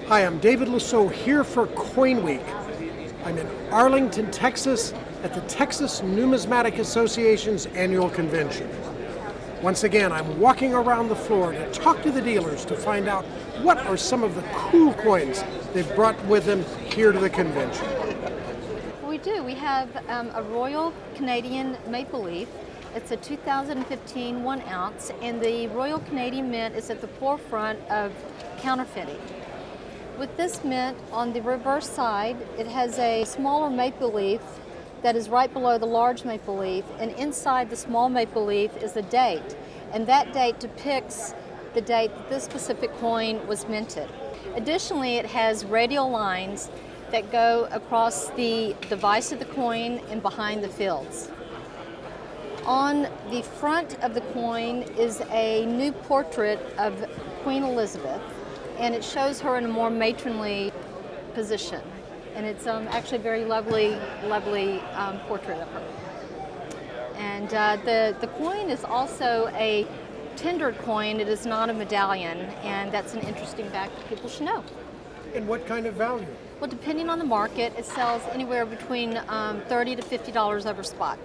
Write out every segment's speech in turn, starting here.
Hi, I'm David Lisot here for CoinWeek. I'm in Arlington, Texas at the Texas Numismatic Association's annual convention. Once again, I'm walking around the floor to talk to the dealers to find out what are some of the cool coins they've brought with them here to the convention. We do. We have a Royal Canadian Maple Leaf. It's a 2015 1 ounce, and the Royal Canadian Mint is at the forefront of counterfeiting. With this mint, on the reverse side, it has a smaller maple leaf that is right below the large maple leaf, and inside the small maple leaf is a date, and that date depicts the date that this specific coin was minted. Additionally, it has radial lines that go across the device of the coin and behind the fields. On the front of the coin is a new portrait of Queen Elizabeth, and it shows her in a more matronly position. And it's actually a very lovely portrait of her. And the coin is also a tendered coin. It is not a medallion, and that's an interesting fact that people should know. And what kind of value? Well, depending on the market, it sells anywhere between $30 to $50 over spot.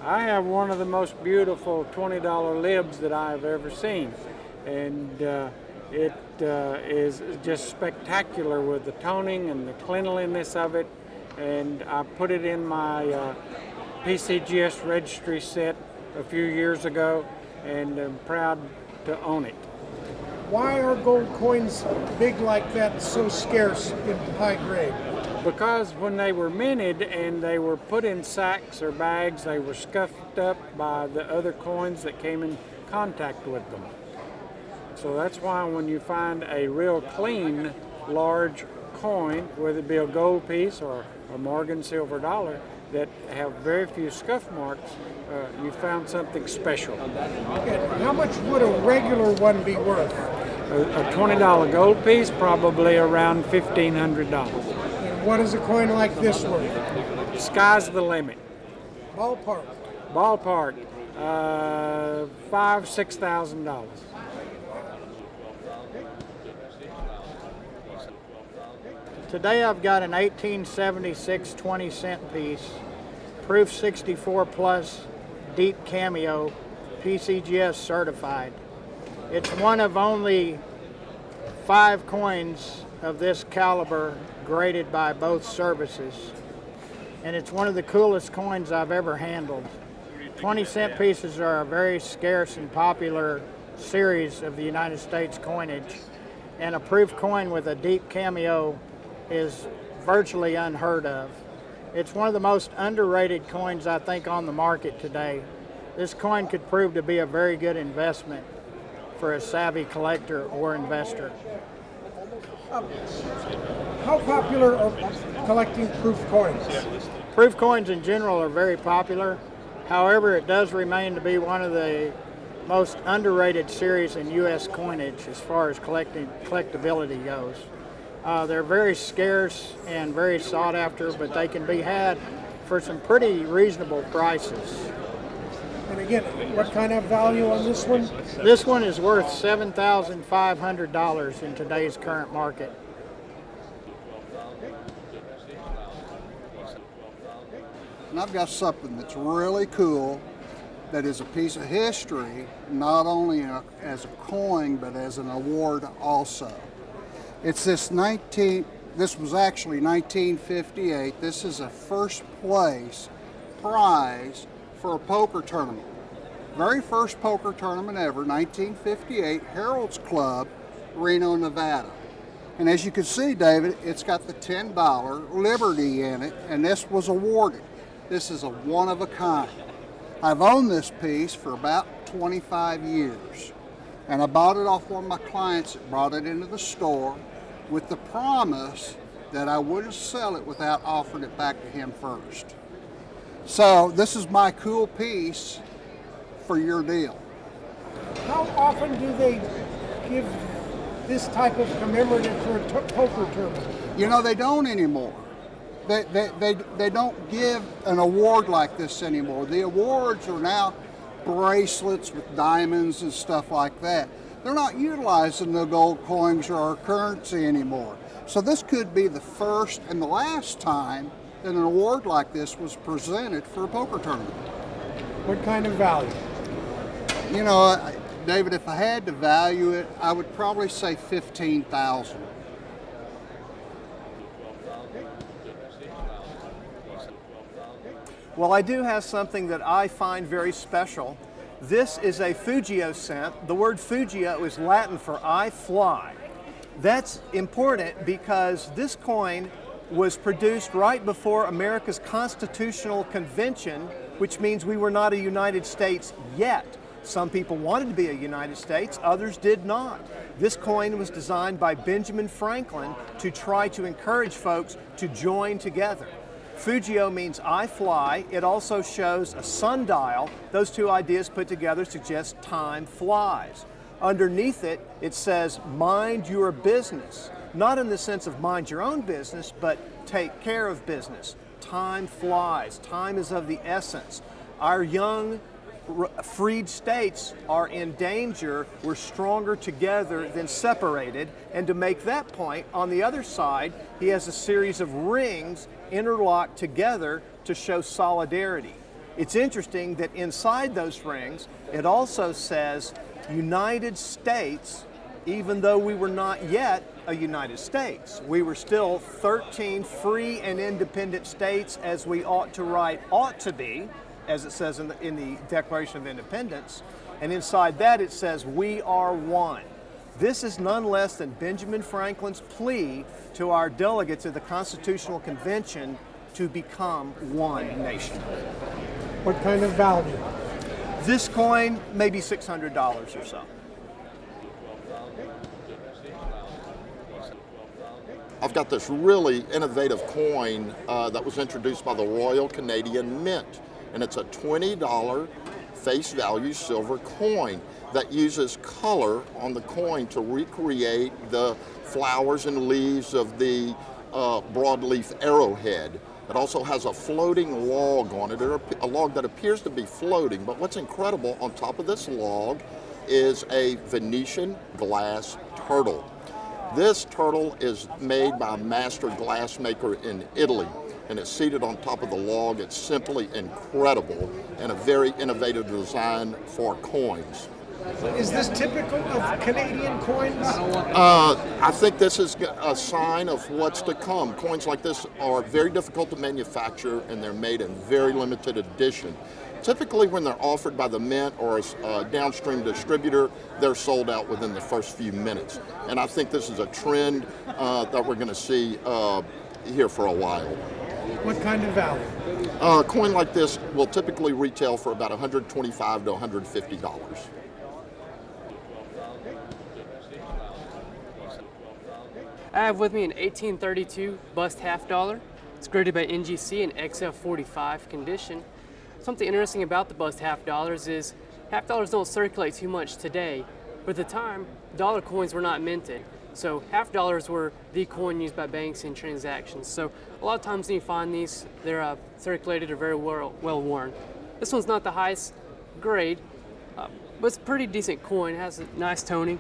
I have one of the most beautiful $20 libs that I've ever seen, and it is just spectacular with the toning and the cleanliness of it, and I put it in my PCGS registry set a few years ago, and I'm proud to own it. Why are gold coins big like that so scarce in high grade? Because when they were minted and they were put in sacks or bags, they were scuffed up by the other coins that came in contact with them. So that's why when you find a real clean, large coin, whether it be a gold piece or a Morgan silver dollar, that have very few scuff marks, you found something special. And how much would a regular one be worth? A $20 gold piece, probably around $1,500. What is a coin like this worth? Sky's the limit. Ballpark. Ballpark, $5,000–6,000. Today I've got an 1876 20-cent piece, proof 64 plus, deep cameo, PCGS certified. It's one of only 5 coins of this caliber graded by both services, and it's one of the coolest coins I've ever handled. 20-cent pieces are a very scarce and popular series of the United States coinage, and a proof coin with a deep cameo is virtually unheard of. It's one of the most underrated coins I think on the market today. This coin could prove to be a very good investment for a savvy collector or investor. How popular are collecting proof coins? Proof coins in general are very popular. However, it does remain to be one of the most underrated series in U.S. coinage as far as collectability goes. They're very scarce and very sought after, but they can be had for some pretty reasonable prices. And again, what kind of value on this one? This one is worth $7,500 in today's current market. And I've got something that's really cool that is a piece of history, not only as a coin, but as an award also. It's this was actually 1958. This is a first place prize for a poker tournament. Very first poker tournament ever, 1958, Harold's Club, Reno, Nevada. And as you can see, David, it's got the $10 Liberty in it, and this was awarded. This is a one of a kind. I've owned this piece for about 25 years, and I bought it off one of my clients that brought it into the store with the promise that I wouldn't sell it without offering it back to him first. So this is my cool piece for your deal. How often do they give this type of commemorative for a poker tournament? You know, they don't anymore. They don't give an award like this anymore. The awards are now bracelets with diamonds and stuff like that. They're not utilizing the gold coins or our currency anymore. So this could be the first and the last time that an award like this was presented for a poker tournament. What kind of value? You know, David, if I had to value it, I would probably say $15,000. Well, I do have something that I find very special. This is a Fugio cent. The word Fugio is Latin for I fly. That's important because this coin was produced right before America's Constitutional Convention, which means we were not a United States yet. Some people wanted to be a United States, others did not. This coin was designed by Benjamin Franklin to try to encourage folks to join together. Fugio means I fly. It also shows a sundial. Those two ideas put together suggest time flies. Underneath it, it says mind your business. Not in the sense of mind your own business, but take care of business. Time flies. Time is of the essence. Our young freed states are in danger. We're stronger together than separated. And to make that point, on the other side, he has a series of rings interlocked together to show solidarity. It's interesting that inside those rings, it also says United States, even though we were not yet a United States. We were still 13 free and independent states, as we ought to be, as it says in the Declaration of Independence. And inside that it says, we are one. This is none less than Benjamin Franklin's plea to our delegates at the Constitutional Convention to become one nation. What kind of value? This coin, maybe $600 or so. I've got this really innovative coin that was introduced by the Royal Canadian Mint, and it's a $20 face value silver coin that uses color on the coin to recreate the flowers and leaves of the broadleaf arrowhead. It also has a floating log on it, a log that appears to be floating, but what's incredible, on top of this log is a Venetian glass turtle. This turtle is made by a master glassmaker in Italy, and it's seated on top of the log. It's simply incredible and a very innovative design for coins. Is this typical of Canadian coins? I think this is a sign of what's to come. Coins like this are very difficult to manufacture, and they're made in very limited edition. Typically, when they're offered by the mint or a downstream distributor, they're sold out within the first few minutes. And I think this is a trend that we're going to see here for a while. What kind of value? A coin like this will typically retail for about $125 to $150. I have with me an 1832 bust half dollar. It's graded by NGC in XF45 condition. Something interesting about the bust half dollars is half dollars don't circulate too much today, but at the time, dollar coins were not minted. So half dollars were the coin used by banks in transactions. So a lot of times when you find these, they're circulated or very well worn. This one's not the highest grade, but it's a pretty decent coin. It has a nice toning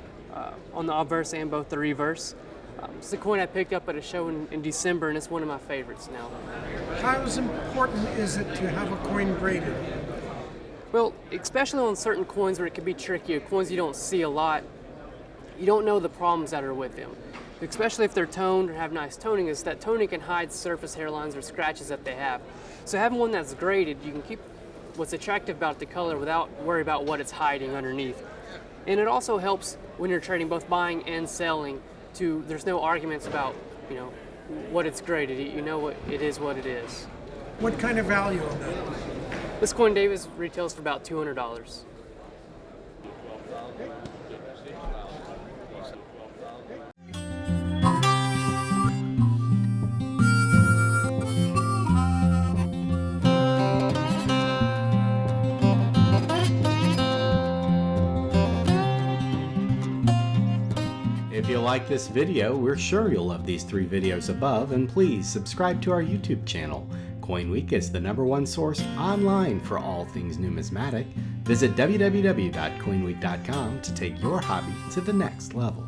on the obverse and both the reverse. It's a coin I picked up at a show in December, and it's one of my favorites now. How important is it to have a coin graded? Well, especially on certain coins where it can be tricky, or coins you don't see a lot, you don't know the problems that are with them. Especially if they're toned or have nice toning, is that toning can hide surface hairlines or scratches that they have. So having one that's graded, you can keep what's attractive about the color without worry about what it's hiding underneath. And it also helps when you're trading, both buying and selling, there's no arguments about, what it's graded. You know what it is. What kind of value on that? This coin, Davis, retails for about $200. If you like this video, we're sure you'll love these 3 videos above, and please subscribe to our YouTube channel. CoinWeek is the #1 source online for all things numismatic. Visit www.coinweek.com to take your hobby to the next level.